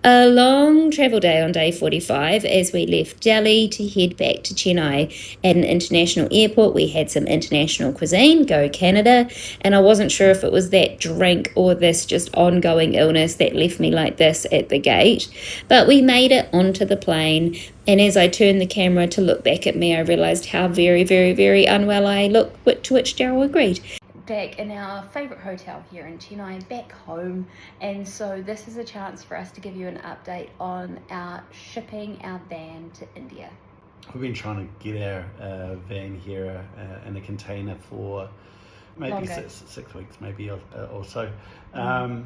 A long travel day on day 45 as we left Delhi to head back to Chennai. At an international airport, we had some international cuisine, go Canada, and I wasn't sure if it was that drink or this just ongoing illness that left me like this at the gate. But we made it onto the plane, and as I turned the camera to look back at me, I realised how very, very, very unwell I look, to which Daryl agreed. Back in our favourite hotel here in Chennai, back home, and so this is a chance for us to give you an update on our shipping our van to India. We've been trying to get our van here in a container for maybe six weeks, maybe or so. Our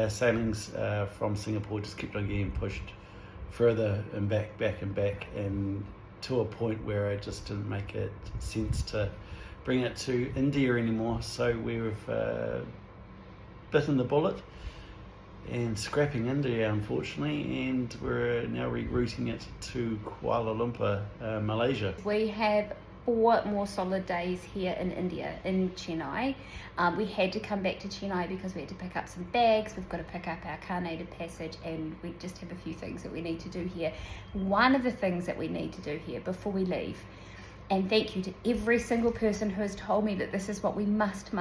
sailings from Singapore just kept on getting pushed further and back, and to a point where it just didn't make it sense to bring it to India anymore. So we've bitten the bullet and scrapping India, unfortunately, and we're now rerouting it to Kuala Lumpur, Malaysia. We have 4 more solid days here in India, in Chennai. We had to come back to Chennai because we had to pick up some bags. We've got to pick up our carnated passage, and we just have a few things that we need to do here. One of the things that we need to do here before we leave, and thank you to every single person who has told me that this is what we must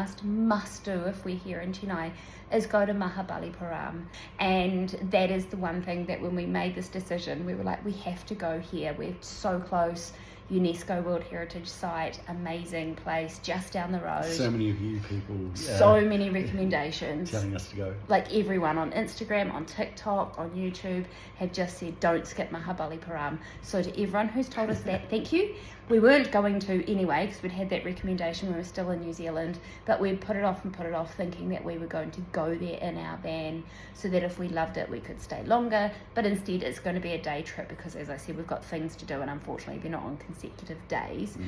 do if we're here in Chennai, is go to Mahabalipuram. And that is the one thing that when we made this decision, we were like, we have to go here. We're so close. UNESCO World Heritage Site, amazing place just down the road. So many of you people. So many recommendations. Telling us to go. Like everyone on Instagram, on TikTok, on YouTube have just said, don't skip Mahabalipuram. So to everyone who's told us that, thank you. We weren't going to anyway because we'd had that recommendation when we were still in New Zealand, but we'd put it off thinking that we were going to go there in our van so that if we loved it we could stay longer, but instead it's going to be a day trip because, as I said, we've got things to do and unfortunately they're not on consecutive days.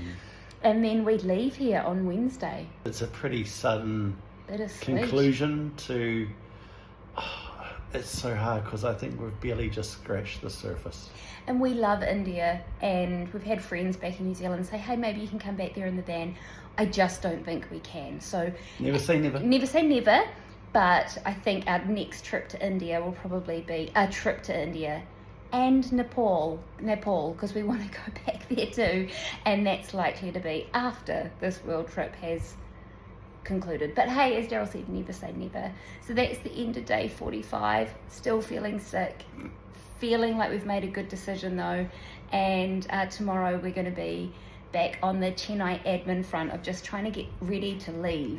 And then we leave here on Wednesday. It's a pretty sudden conclusion to... it's so hard because I think we've barely just scratched the surface. And we love India, and we've had friends back in New Zealand say, hey, maybe you can come back there in the van. I just don't think we can. So never say never. Never say never, but I think our next trip to India will probably be a trip to India and Nepal, because we want to go back there too, and that's likely to be after this world trip has concluded. But hey, as Daryl said, never say never. So that's the end of day 45. Still feeling sick, feeling like we've made a good decision though, and tomorrow we're going to be back on the Chennai admin front of just trying to get ready to leave.